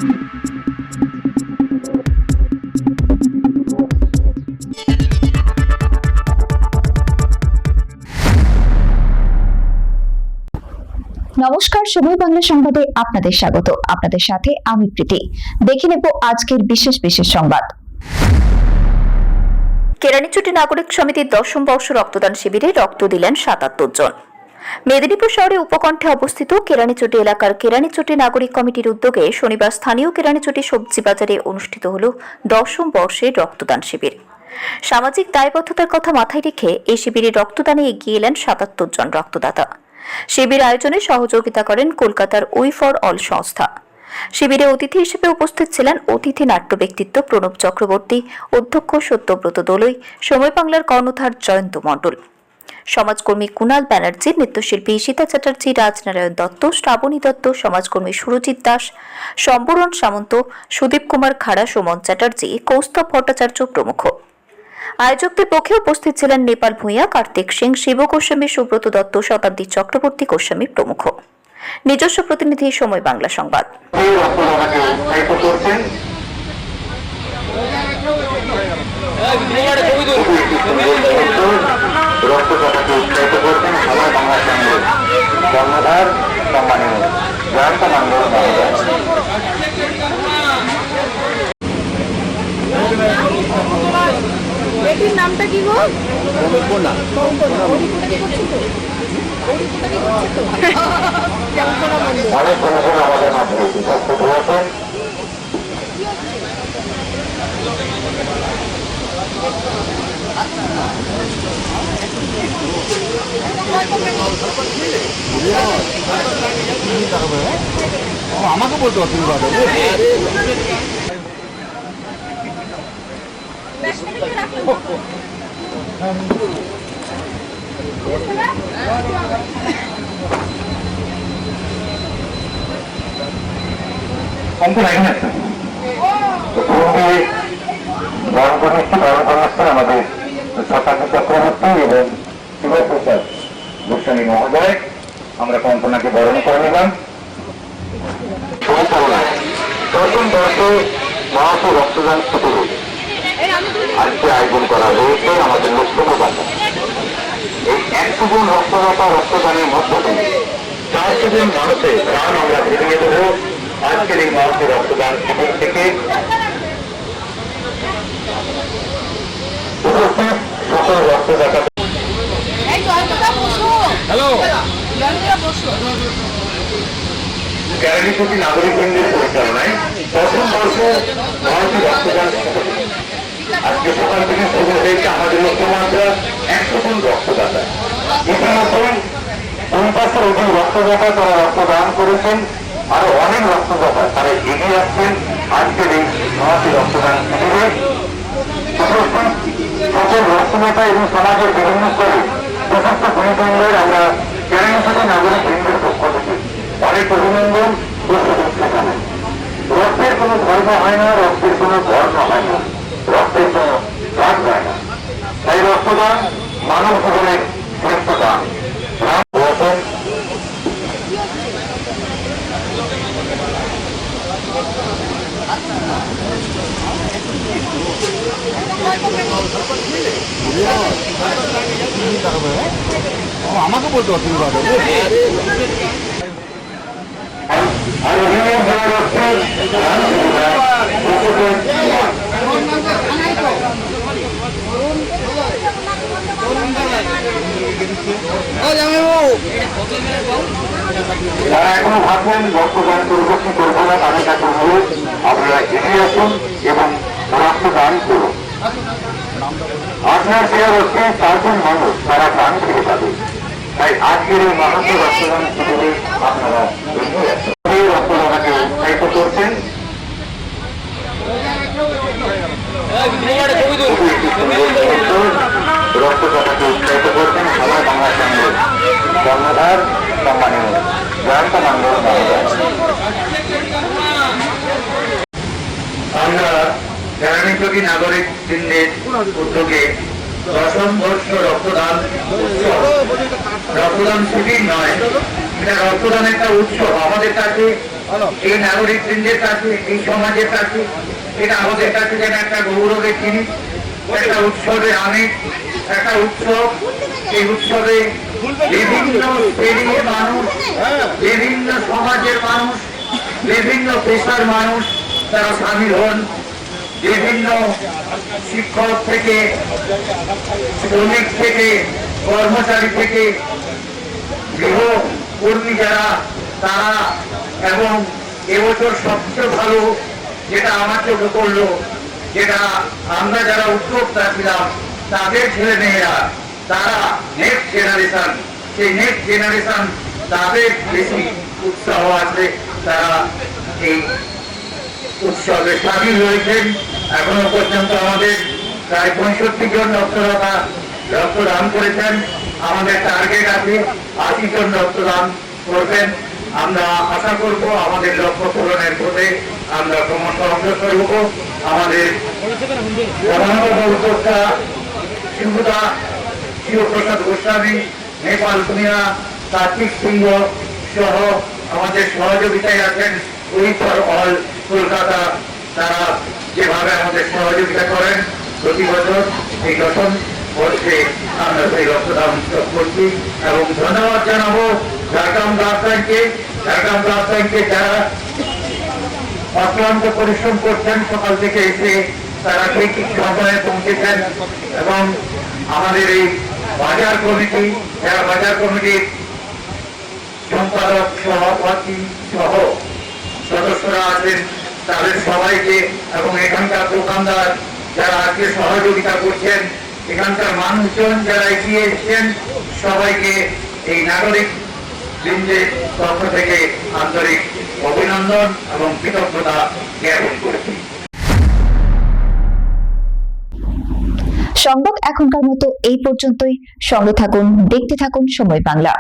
নমস্কার, সময় বাংলা সংবাদে আপনাদের স্বাগত। আপনাদের সাথে আমি প্রীতি। দেখে নেব আজকের বিশেষ সংবাদ। কেরানীচটি নাগরিক সমিতির 10ম বর্ষ রক্তদান শিবিরে রক্ত দিলেন 77 জন। মেদিনীপুর শহরে উপকণ্ঠে অবস্থিত কেরানীচটি এলাকার কেরানীচটি নাগরিক কমিটির উদ্যোগে শনিবার স্থানীয় কেরানীচটি সবজি বাজারে অনুষ্ঠিত হল 10ম বর্ষের রক্তদান শিবির। সামাজিক দায়বদ্ধতার কথা মাথায় রেখে এই শিবিরে রক্তদানে এগিয়ে এলেন 77 জন রক্তদাতা। শিবির আয়োজনে সহযোগিতা করেন কলকাতার উই ফর অল সংস্থা। শিবিরে অতিথি হিসেবে উপস্থিত ছিলেন অতিথি নাট্য ব্যক্তিত্ব প্রণব চক্রবর্তী, অধ্যক্ষ সত্যব্রত দোলই, সময় বাংলার কর্ণধার জয়ন্ত মণ্ডল, সমাজকর্মী কুণাল ব্যানার্জি, নৃত্যশিল্পী ঈশিতা চ্যাটার্জি, রাজনারায়ণ দত্ত, শ্রাবণী দত্ত, সমাজকর্মী সুরজিৎ দাস, সম্বরণ সামন্ত, সুদীপ কুমার খাড়া, সুমন চ্যাটার্জি, কৌস্তব ভট্টাচার্য প্রমুখ। আয়োজকদের পক্ষে উপস্থিত ছিলেন নেপাল ভূঁইয়া, কার্তিক সিং, শিব গোস্বামী, সুব্রত দত্ত, শতাব্দী চক্রবর্তী গোস্বামী প্রমুখ। নিজস্ব প্রতিনিধি, সময় বাংলা সংবাদ। এটির নামটা কি গো? আমাকে বলতে অসুবিধা হবে। আমাদের শতাব্দী চক্রবর্তী এবং শিবপ্রসাদ গোস্বামী মহোদয়, আমরা কল্পনাকে বরণ করে নিলাম। দশম বর্ষে মহাসু রক্তদান শিবির আজকে আয়োজন করা হয়েছে আমাদের লক্ষ্যমূল বাধা। এই 100 জন রক্তদাতা রক্তদানের মধ্য দিয়ে 400 জন মানুষের প্রাণ আমরা ফিরিয়ে দেব আজকের এই মহাসু রক্তদান শিবির থেকে। সকল রক্তদাতা কেরানীচটি নাগরিক কেন্দ্রের পরিচালনায় 10ম বর্ষ মহাসু রক্তদান শিবির আজকে সকাল থেকে শুরু হয়েছে। আমাদের লক্ষ্যমাত্রা 100 জন রক্তদাতা। ইতিমধ্যে 50-এর অধিক রক্তদাতা তারা রক্তদান করেছেন। আরো অনেক রক্তদাতা তারা এগিয়ে আসছেন আজকের এই মহাসু রক্তদান শিবিরে। সকল রক্তদাতা এবং সমাজের বিভিন্ন স্তরে প্রশস্ত ভূমিকেন্দ্রের আমরা কেরানীচটি নাগরিক কেন্দ্রের পক্ষ থেকে অনেক অভিনন্দন ও শুভেচ্ছা জানাই। রক্তের কোনো ধর্ম হয় না, রক্তের কোনো বর্ণ হয় না, রক্তের কোনো কাজ হয় না। তাই রক্তদান মানব জীবনের শ্রেষ্ঠ দান। আমাকে বলতে অসুবিধা হবে। যারা এখনো ভাবছেন রক্তদান করবো কি করবো না, তাদের কাছে অনুরোধ আপনারা এগিয়ে আসুন এবং রক্তদান করুন। আপনার শেয়ার হচ্ছে 4 জন মানুষ তারা প্রাণ ফিরে পাবে। তাই আজকের এই মহাসু রক্তদান শিবিরে আপনারা এগিয়ে আসুন। এই রক্তদাতাকে উৎসাহিত করছেন। রক্তদাতাকে উৎসাহিত করছেন সময় বাংলা সংঘের কর্ণধার সম্মানীয় জয়ন্ত মণ্ডল মহোদয়। আমরা কেরানীচটি নাগরিক কেন্দ্রের উদ্যোগে 10ম বর্ষ রক্তদান উৎসব, রক্তদান শিবির নয়, এটা রক্তদান একটা উৎসব। আমাদের কাছে এই নাগরিক বৃন্দের কাছে, এই সমাজের কাছে এটা আমাদের কাছে যেন একটা গৌরবের জিনিস, একটা উৎসবের আমেজ, একটা উৎসব। এই উৎসবে বিভিন্ন শ্রেণীর মানুষ, বিভিন্ন সমাজের মানুষ, বিভিন্ন পেশার মানুষ তারা সামিল হন। বিভিন্ন শিক্ষক থেকে, শ্রমিক থেকে, কর্মচারী থেকে, গৃহকর্মী যারা তারা, এবং এবছর সবচেয়ে ভালো যেটা আমার চোখে পড়লো, যেটা আমরা যারা উদ্যোক্তা ছিলাম তাদের ছেলে মেয়েরা, তারা নেক্সট জেনারেশন, সেই নেক্সট জেনারেশন তাদের বেশি উৎসাহ আছে, তারা এই উৎসবে সামিল হয়েছেন। এখনো পর্যন্ত আমাদের প্রায় 65 জন রক্তদান করেছেন। আমাদের টার্গেট আছে 80 জন রক্তদান করবেন। আমরা আশা করব আমাদের লক্ষ্য পূরণের পথে আমরা ক্রমশ অগ্রসর হব। আমাদের উদ্যোক্তা শিবপ্রসাদ গোস্বামী, নেপাল ভূঁইয়া, কার্তিক সিংহ সহ আমাদের সহযোগিতায় আছেন উই ফর অল কলকাতা। তারা যেভাবে আমাদের সহযোগিতা করেন প্রতি বছর এই 10ম বর্ষে আমরা সেই রক্তদান উৎসব করছি। এবং ধন্যবাদ জানাবো ঝাড়গ্রাম ব্লাড ব্যাংকে যারা অক্লান্ত পরিশ্রম করছেন, সকাল থেকে এসে তারা ঠিক সময়ে পৌঁছেছেন। এবং আমাদের এই বাজার কমিটি, যারা বাজার কমিটির সম্পাদক, সভাপতি সহ সদস্যরা আছেন, তাদের সবাইকে, এবং এখানকার দোকানদার যারা আজকে সহযোগিতা করছেন, এখানকার মানুষজন যারা এগিয়ে এসছেন, সবাইকে এই নাগরিক বৃন্দের পক্ষ থেকে আন্তরিক অভিনন্দন এবং কৃতজ্ঞতা জ্ঞাপন করছি। সংবাদ এখনকার মতো এই পর্যন্তই। সঙ্গে থাকুন, দেখতে থাকুন সময় বাংলা।